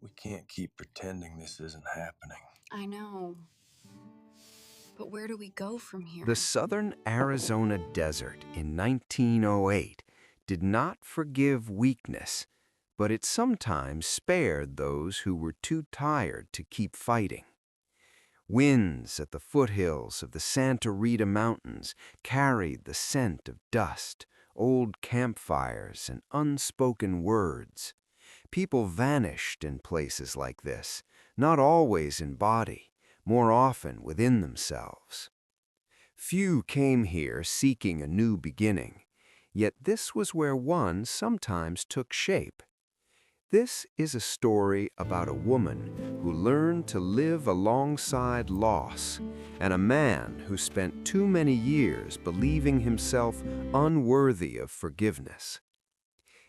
We can't keep pretending this isn't happening. I know. But where do we go from The here? southern Arizona desert in 1908 did not forgive weakness, but it sometimes spared those who were too tired to keep fighting. Winds at the foothills of the Santa Rita Mountains carried the scent of dust, old campfires, and unspoken words. People vanished in places like this, not always in body, more often within themselves. Few came here seeking a new beginning, yet this was where one sometimes took shape. This is a story about a woman who learned to live alongside loss, and a man who spent too many years believing himself unworthy of forgiveness.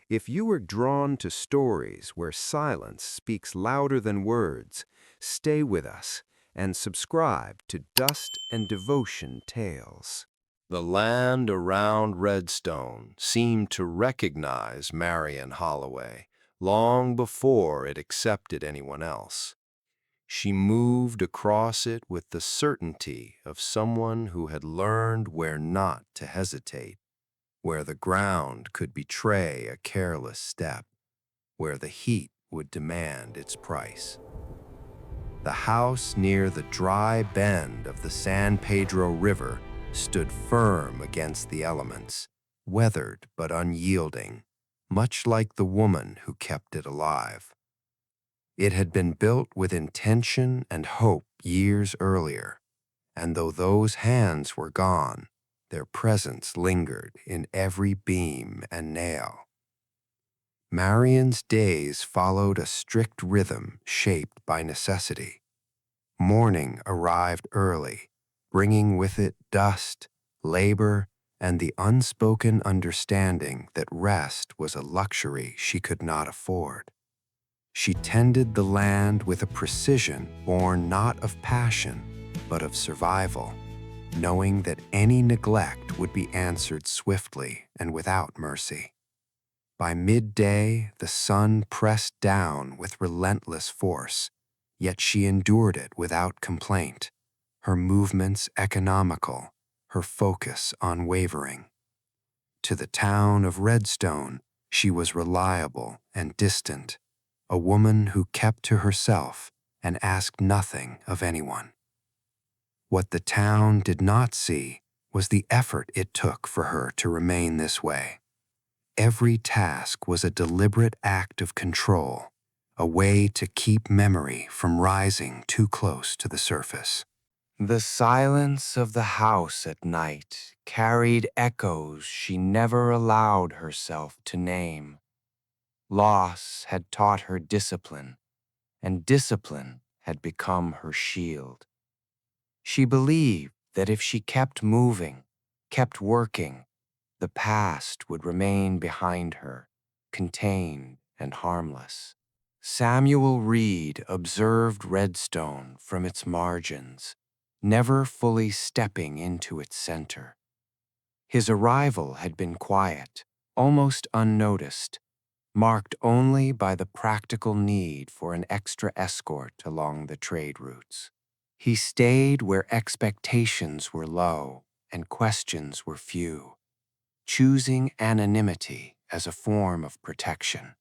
If you are drawn to stories where silence speaks louder than words, stay with us and subscribe to Dust and Devotion Tales. The land around Redstone seemed to recognize Marion Holloway long before it accepted anyone else. She moved across it with the certainty of someone who had learned where not to hesitate, where the ground could betray a careless step, where the heat would demand its price. The house near the dry bend of the San Pedro River stood firm against the elements, weathered but unyielding, much like the woman who kept it alive. It had been built with intention and hope years earlier, and though those hands were gone, their presence lingered in every beam and nail. Marion's days followed a strict rhythm shaped by necessity. Morning arrived early, bringing with it dust, labor, and the unspoken understanding that rest was a luxury she could not afford. She tended the land with a precision born not of passion, but of survival, knowing that any neglect would be answered swiftly and without mercy. By midday, the sun pressed down with relentless force, yet she endured it without complaint, her movements economical, her focus unwavering. To the town of Redstone, she was reliable and distant, a woman who kept to herself and asked nothing of anyone. What the town did not see was the effort it took for her to remain this way. Every task was a deliberate act of control, a way to keep memory from rising too close to the surface. The silence of the house at night carried echoes she never allowed herself to name. Loss had taught her discipline, and discipline had become her shield. She believed that if she kept moving, kept working, the past would remain behind her, contained and harmless. Samuel Reed observed Redstone from its margins, never fully stepping into its center. His arrival had been quiet, almost unnoticed, marked only by the practical need for an extra escort along the trade routes. He stayed where expectations were low and questions were few, choosing anonymity as a form of protection.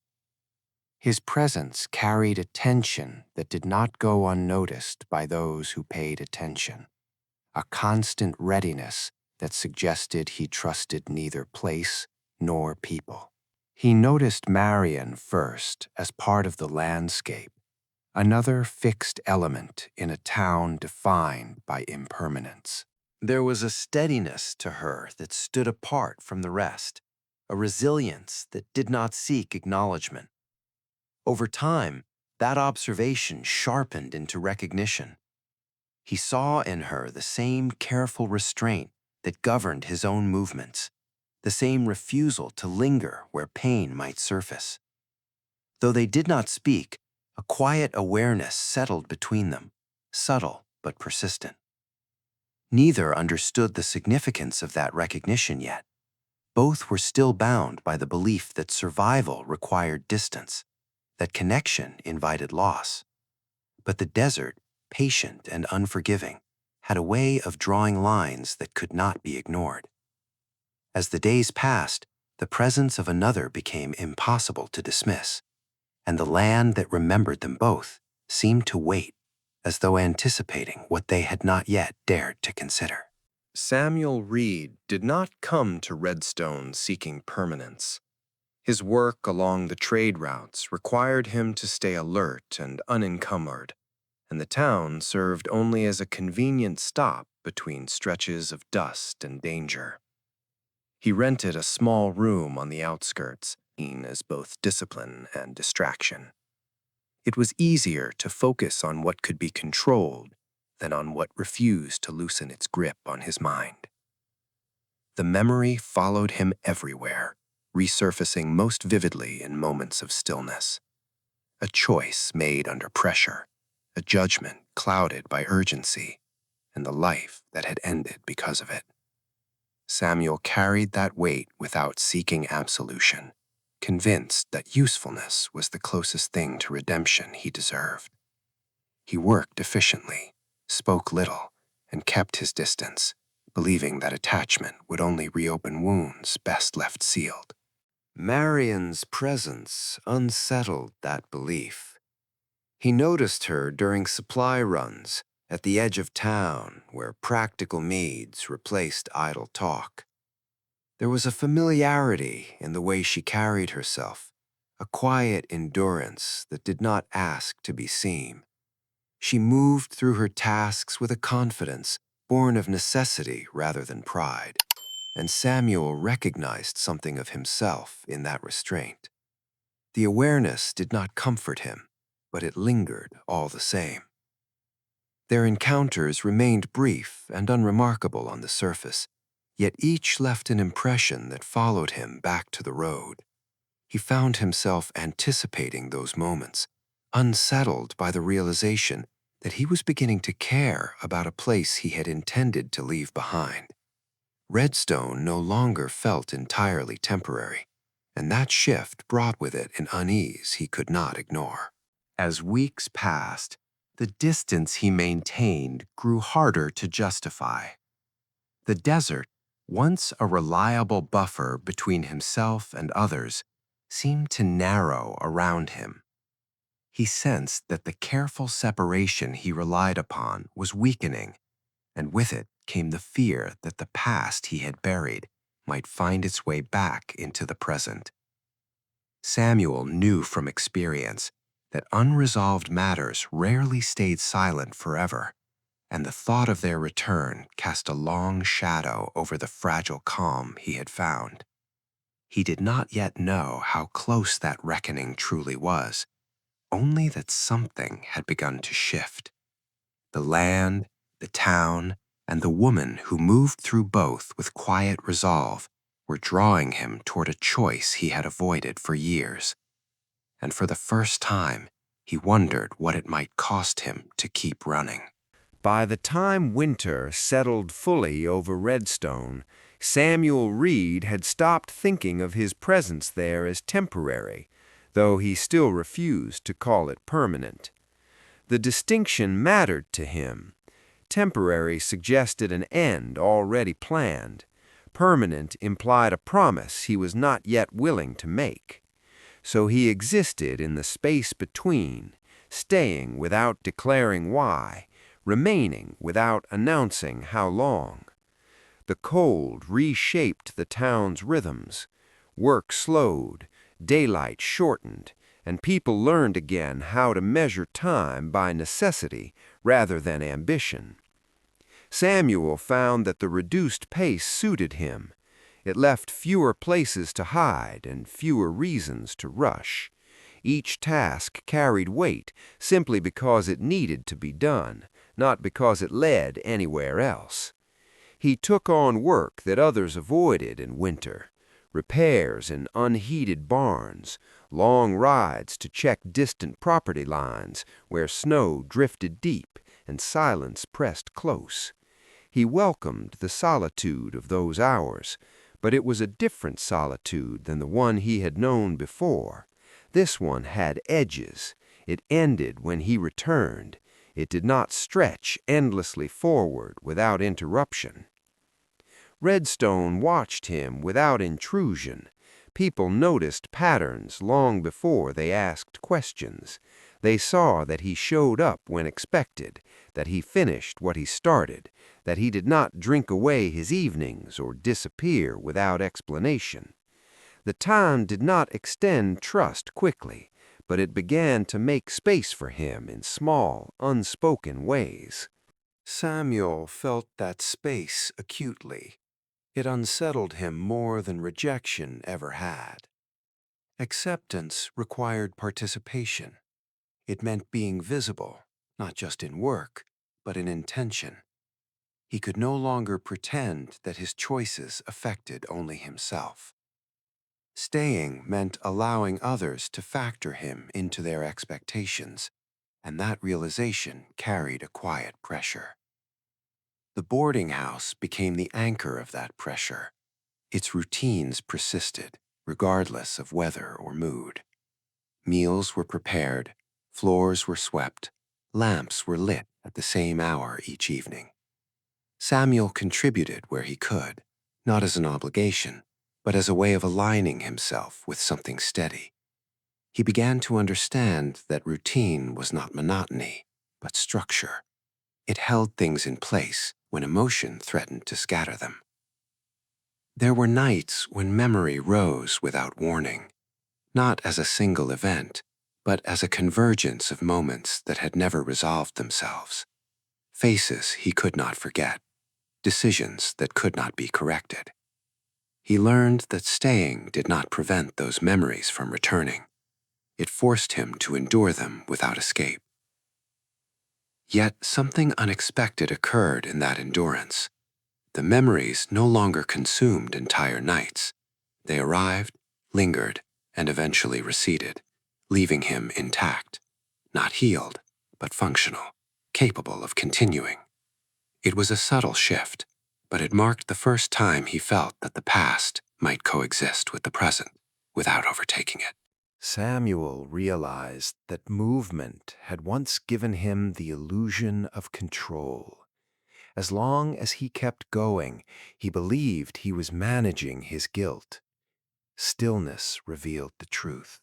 His presence carried a tension that did not go unnoticed by those who paid attention, a constant readiness that suggested he trusted neither place nor people. He noticed Marion first as part of the landscape, another fixed element in a town defined by impermanence. There was a steadiness to her that stood apart from the rest, a resilience that did not seek acknowledgement. Over time, that observation sharpened into recognition. He saw in her the same careful restraint that governed his own movements, the same refusal to linger where pain might surface. Though they did not speak, a quiet awareness settled between them, subtle but persistent. Neither understood the significance of that recognition yet. Both were still bound by the belief that survival required distance, that connection invited loss. But the desert, patient and unforgiving, had a way of drawing lines that could not be ignored. As the days passed, the presence of another became impossible to dismiss, and the land that remembered them both seemed to wait, as though anticipating what they had not yet dared to consider. Samuel Reed did not come to Redstone seeking permanence. His work along the trade routes required him to stay alert and unencumbered, and the town served only as a convenient stop between stretches of dust and danger. He rented a small room on the outskirts, seen as both discipline and distraction. It was easier to focus on what could be controlled than on what refused to loosen its grip on his mind. The memory followed him everywhere, resurfacing most vividly in moments of stillness. A choice made under pressure, a judgment clouded by urgency, and the life that had ended because of it. Samuel carried that weight without seeking absolution, convinced that usefulness was the closest thing to redemption he deserved. He worked efficiently, spoke little, and kept his distance, believing that attachment would only reopen wounds best left sealed. Marion's presence unsettled that belief. He noticed her during supply runs at the edge of town where practical needs replaced idle talk. There was a familiarity in the way she carried herself, a quiet endurance that did not ask to be seen. She moved through her tasks with a confidence born of necessity rather than pride, and Samuel recognized something of himself in that restraint. The awareness did not comfort him, but it lingered all the same. Their encounters remained brief and unremarkable on the surface, yet each left an impression that followed him back to the road. He found himself anticipating those moments, unsettled by the realization that he was beginning to care about a place he had intended to leave behind. Redstone no longer felt entirely temporary, and that shift brought with it an unease he could not ignore. As weeks passed, the distance he maintained grew harder to justify. The desert, once a reliable buffer between himself and others, seemed to narrow around him. He sensed that the careful separation he relied upon was weakening, and with it came the fear that the past he had buried might find its way back into the present. Samuel knew from experience that unresolved matters rarely stayed silent forever, and the thought of their return cast a long shadow over the fragile calm he had found. He did not yet know how close that reckoning truly was, only that something had begun to shift. The land, the town, and the woman who moved through both with quiet resolve were drawing him toward a choice he had avoided for years. And for the first time, he wondered what it might cost him to keep running. By the time winter settled fully over Redstone, Samuel Reed had stopped thinking of his presence there as temporary, though he still refused to call it permanent. The distinction mattered to him. Temporary suggested an end already planned. Permanent implied a promise he was not yet willing to make. So he existed in the space between, staying without declaring why, remaining without announcing how long. The cold reshaped the town's rhythms. Work slowed, daylight shortened, and people learned again how to measure time by necessity rather than ambition. Samuel found that the reduced pace suited him. It left fewer places to hide and fewer reasons to rush. Each task carried weight simply because it needed to be done, not because it led anywhere else. He took on work that others avoided in winter. Repairs in unheated barns, long rides to check distant property lines where snow drifted deep and silence pressed close. He welcomed the solitude of those hours, but it was a different solitude than the one he had known before. This one had edges. It ended when he returned. It did not stretch endlessly forward without interruption. Redstone watched him without intrusion. People noticed patterns long before they asked questions. They saw that he showed up when expected, that he finished what he started, that he did not drink away his evenings or disappear without explanation. The time did not extend trust quickly, but it began to make space for him in small, unspoken ways. Samuel felt that space acutely. It unsettled him more than rejection ever had. Acceptance required participation. It meant being visible, not just in work, but in intention. He could no longer pretend that his choices affected only himself. Staying meant allowing others to factor him into their expectations, and that realization carried a quiet pressure. The boarding house became the anchor of that pressure. Its routines persisted, regardless of weather or mood. Meals were prepared, floors were swept, lamps were lit at the same hour each evening. Samuel contributed where he could, not as an obligation, but as a way of aligning himself with something steady. He began to understand that routine was not monotony, but structure. It held things in place when emotion threatened to scatter them. There were nights when memory rose without warning, not as a single event, but as a convergence of moments that had never resolved themselves. Faces he could not forget, decisions that could not be corrected. He learned that staying did not prevent those memories from returning. It forced him to endure them without escape. Yet something unexpected occurred in that endurance. The memories no longer consumed entire nights. They arrived, lingered, and eventually receded, leaving him intact, not healed, but functional, capable of continuing. It was a subtle shift, but it marked the first time he felt that the past might coexist with the present without overtaking it. Samuel realized that movement had once given him the illusion of control. As long as he kept going, he believed he was managing his guilt. Stillness revealed the truth.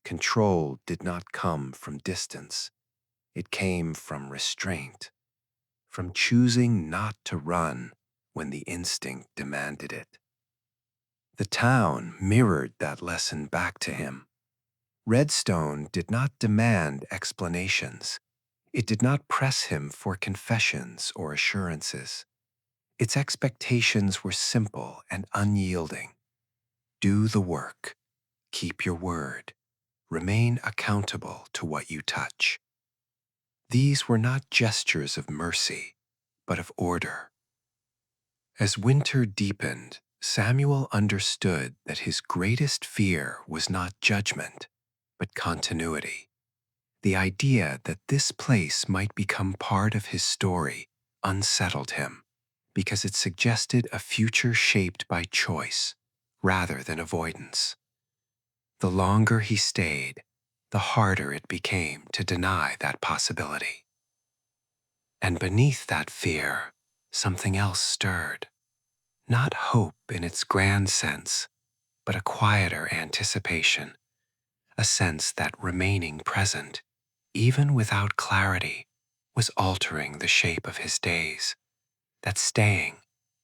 Control did not come from distance. It came from restraint, from choosing not to run when the instinct demanded it. The town mirrored that lesson back to him. Redstone did not demand explanations. It did not press him for confessions or assurances. Its expectations were simple and unyielding. Do the work. Keep your word. Remain accountable to what you touch. These were not gestures of mercy, but of order. As winter deepened, Samuel understood that his greatest fear was not judgment, but continuity. The idea that this place might become part of his story unsettled him because it suggested a future shaped by choice rather than avoidance. The longer he stayed, the harder it became to deny that possibility. And beneath that fear, something else stirred. Not hope in its grand sense, but a quieter anticipation, a sense that remaining present, even without clarity, was altering the shape of his days, that staying,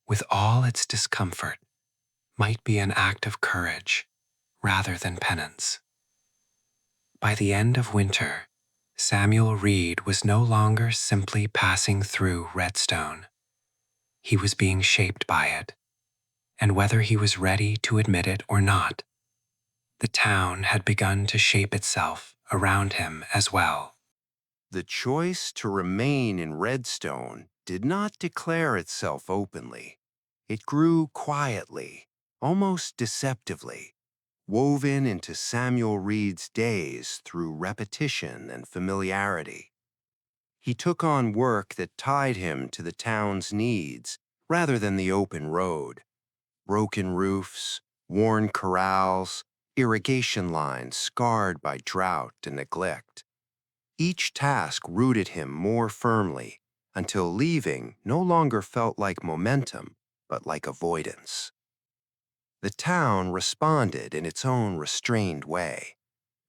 with all its discomfort, might be an act of courage rather than penance. By the end of winter, Samuel Reed was no longer simply passing through Redstone. He was being shaped by it, and whether he was ready to admit it or not, the town had begun to shape itself around him as well. The choice to remain in Redstone did not declare itself openly. It grew quietly, almost deceptively, woven into Samuel Reed's days through repetition and familiarity. He took on work that tied him to the town's needs rather than the open road. Broken roofs, worn corrals, irrigation lines scarred by drought and neglect. Each task rooted him more firmly until leaving no longer felt like momentum, but like avoidance. The town responded in its own restrained way.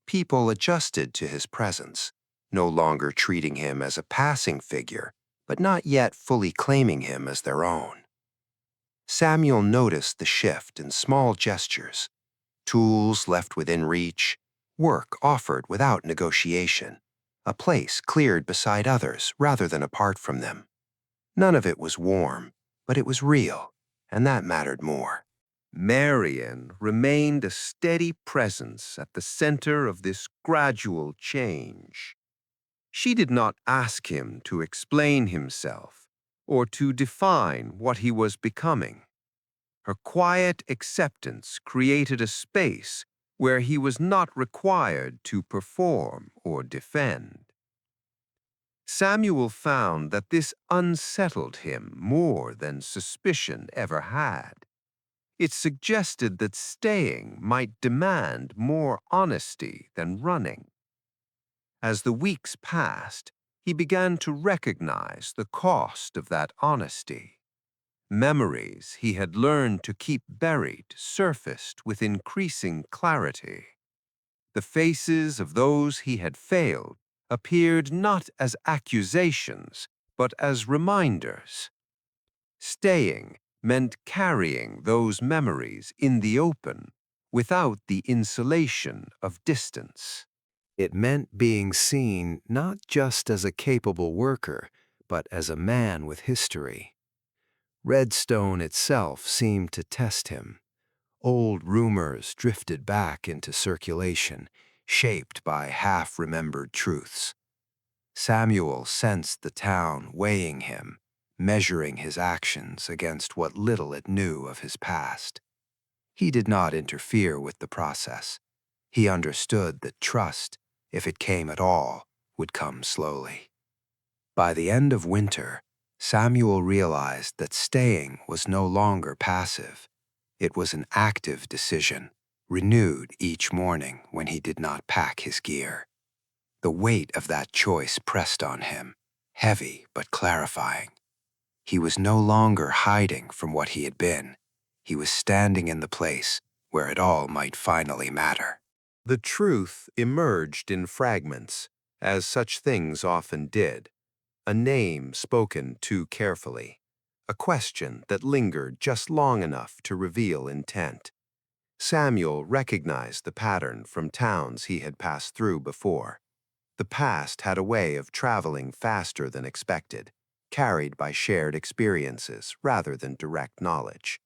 People adjusted to his presence, no longer treating him as a passing figure, but not yet fully claiming him as their own. Samuel noticed the shift in small gestures, tools left within reach, work offered without negotiation, a place cleared beside others rather than apart from them. None of it was warm, but it was real, and that mattered more. Marian remained a steady presence at the center of this gradual change. She did not ask him to explain himself or to define what he was becoming. Her quiet acceptance created a space where he was not required to perform or defend. Samuel found that this unsettled him more than suspicion ever had. It suggested that staying might demand more honesty than running. As the weeks passed, he began to recognize the cost of that honesty. Memories he had learned to keep buried surfaced with increasing clarity. The faces of those he had failed appeared not as accusations, but as reminders. Staying meant carrying those memories in the open, without the insulation of distance. It meant being seen not just as a capable worker, but as a man with history. Redstone itself seemed to test him. Old rumors drifted back into circulation, shaped by half-remembered truths. Samuel sensed the town weighing him, measuring his actions against what little it knew of his past. He did not interfere with the process. He understood that trust, if it came at all, would come slowly. By the end of winter, Samuel realized that staying was no longer passive. It was an active decision, renewed each morning when he did not pack his gear. The weight of that choice pressed on him, heavy but clarifying. He was no longer hiding from what he had been. He was standing in the place where it all might finally matter. The truth emerged in fragments, as such things often did. A name spoken too carefully. A question that lingered just long enough to reveal intent. Samuel recognized the pattern from towns he had passed through before. The past had a way of traveling faster than expected, carried by shared experiences rather than direct knowledge.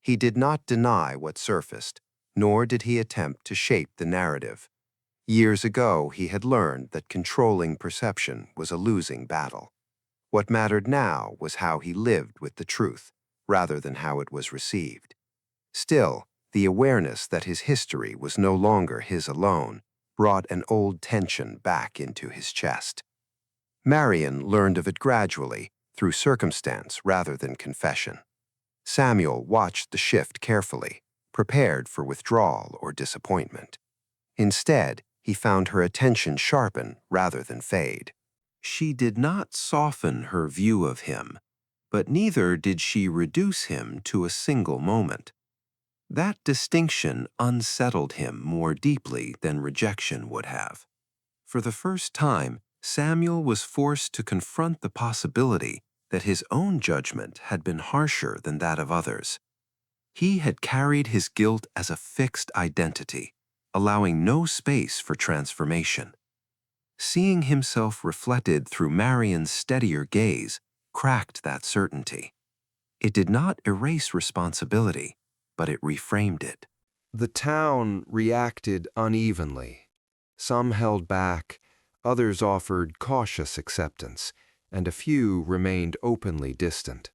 He did not deny what surfaced, nor did he attempt to shape the narrative. Years ago, he had learned that controlling perception was a losing battle. What mattered now was how he lived with the truth, rather than how it was received. Still, the awareness that his history was no longer his alone brought an old tension back into his chest. Marian learned of it gradually, through circumstance rather than confession. Samuel watched the shift carefully, prepared for withdrawal or disappointment. Instead, he found her attention sharpen rather than fade. She did not soften her view of him, but neither did she reduce him to a single moment. That distinction unsettled him more deeply than rejection would have. For the first time, Samuel was forced to confront the possibility that his own judgment had been harsher than that of others. He had carried his guilt as a fixed identity, allowing no space for transformation. Seeing himself reflected through Marian's steadier gaze cracked that certainty. It did not erase responsibility, but it reframed it. The town reacted unevenly. Some held back, others offered cautious acceptance, and a few remained openly distant.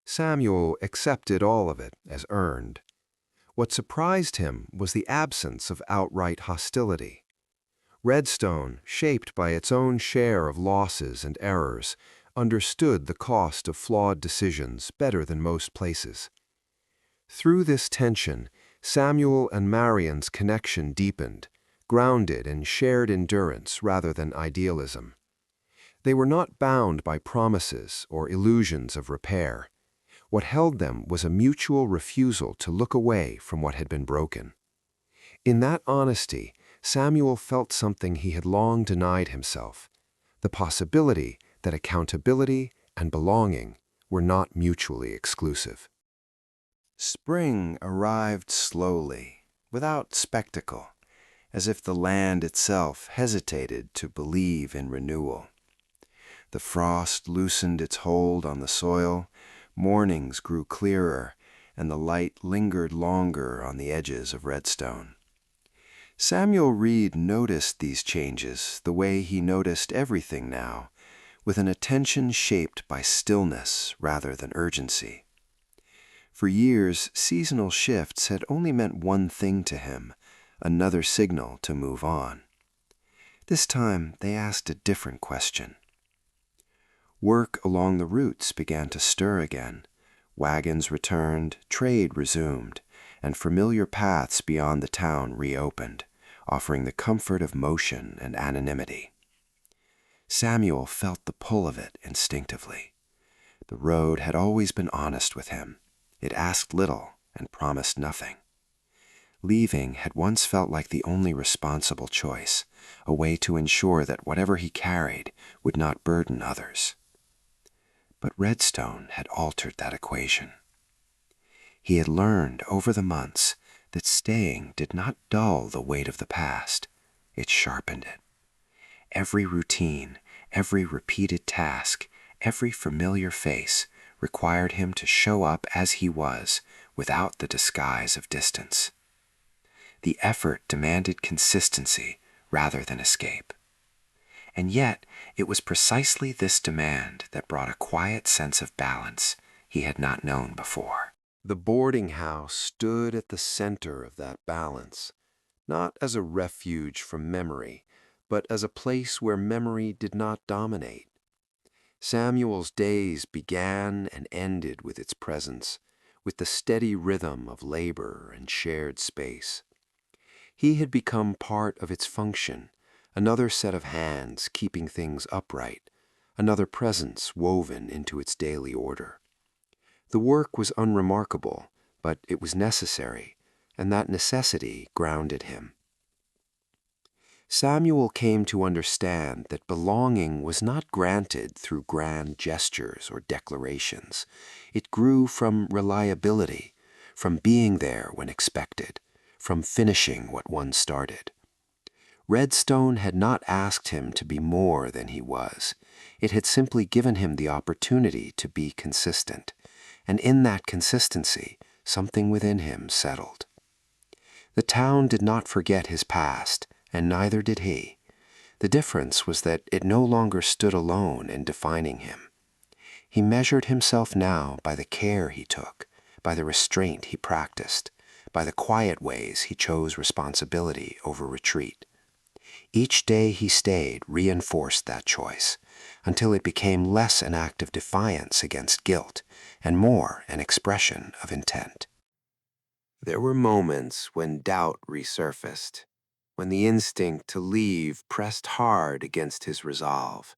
Samuel accepted all of it as earned. What surprised him was the absence of outright hostility. Redstone, shaped by its own share of losses and errors, understood the cost of flawed decisions better than most places. Through this tension, Samuel and Marion's connection deepened, grounded in shared endurance rather than idealism. They were not bound by promises or illusions of repair. What held them was a mutual refusal to look away from what had been broken. In that honesty, Samuel felt something he had long denied himself, the possibility that accountability and belonging were not mutually exclusive. Spring arrived slowly, without spectacle, as if the land itself hesitated to believe in renewal. The frost loosened its hold on the soil, mornings grew clearer, and the light lingered longer on the edges of Redstone. Samuel Reed noticed these changes the way he noticed everything now, with an attention shaped by stillness rather than urgency. For years, seasonal shifts had only meant one thing to him, another signal to move on. This time, they asked a different question. Work along the routes began to stir again. Wagons returned, trade resumed, and familiar paths beyond the town reopened, offering the comfort of motion and anonymity. Samuel felt the pull of it instinctively. The road had always been honest with him. It asked little and promised nothing. Leaving had once felt like the only responsible choice, a way to ensure that whatever he carried would not burden others. But Redstone had altered that equation. He had learned over the months that staying did not dull the weight of the past, it sharpened it. Every routine, every repeated task, every familiar face required him to show up as he was without the disguise of distance. The effort demanded consistency rather than escape. And yet, it was precisely this demand that brought a quiet sense of balance he had not known before. The boarding house stood at the center of that balance, not as a refuge from memory, but as a place where memory did not dominate. Samuel's days began and ended with its presence, with the steady rhythm of labor and shared space. He had become part of its function, another set of hands keeping things upright, another presence woven into its daily order. The work was unremarkable, but it was necessary, and that necessity grounded him. Samuel came to understand that belonging was not granted through grand gestures or declarations. It grew from reliability, from being there when expected, from finishing what one started. Redstone had not asked him to be more than he was. It had simply given him the opportunity to be consistent, and in that consistency, something within him settled. The town did not forget his past, and neither did he. The difference was that it no longer stood alone in defining him. He measured himself now by the care he took, by the restraint he practiced, by the quiet ways he chose responsibility over retreat. Each day he stayed reinforced that choice, until it became less an act of defiance against guilt and more an expression of intent. There were moments when doubt resurfaced, when the instinct to leave pressed hard against his resolve.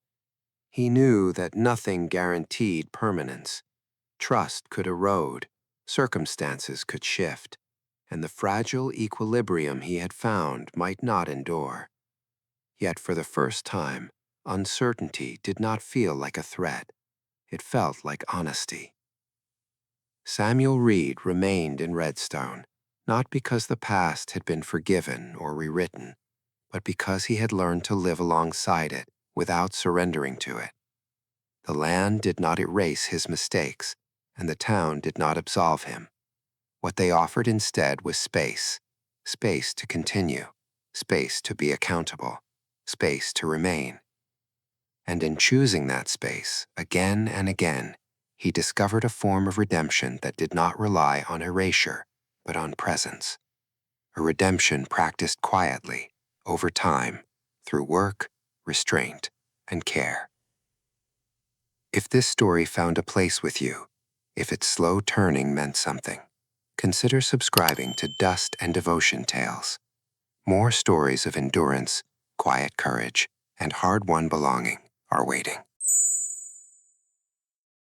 He knew that nothing guaranteed permanence. Trust could erode, circumstances could shift, and the fragile equilibrium he had found might not endure. Yet for the first time, uncertainty did not feel like a threat. It felt like honesty. Samuel Reed remained in Redstone, not because the past had been forgiven or rewritten, but because he had learned to live alongside it without surrendering to it. The land did not erase his mistakes, and the town did not absolve him. What they offered instead was space, space to continue, space to be accountable, space to remain. And in choosing that space, again and again, he discovered a form of redemption that did not rely on erasure, but on presence. A redemption practiced quietly, over time, through work, restraint, and care. If this story found a place with you, if its slow turning meant something, consider subscribing to Dust and Devotion Tales. More stories of endurance, quiet courage, and hard-won belonging are waiting.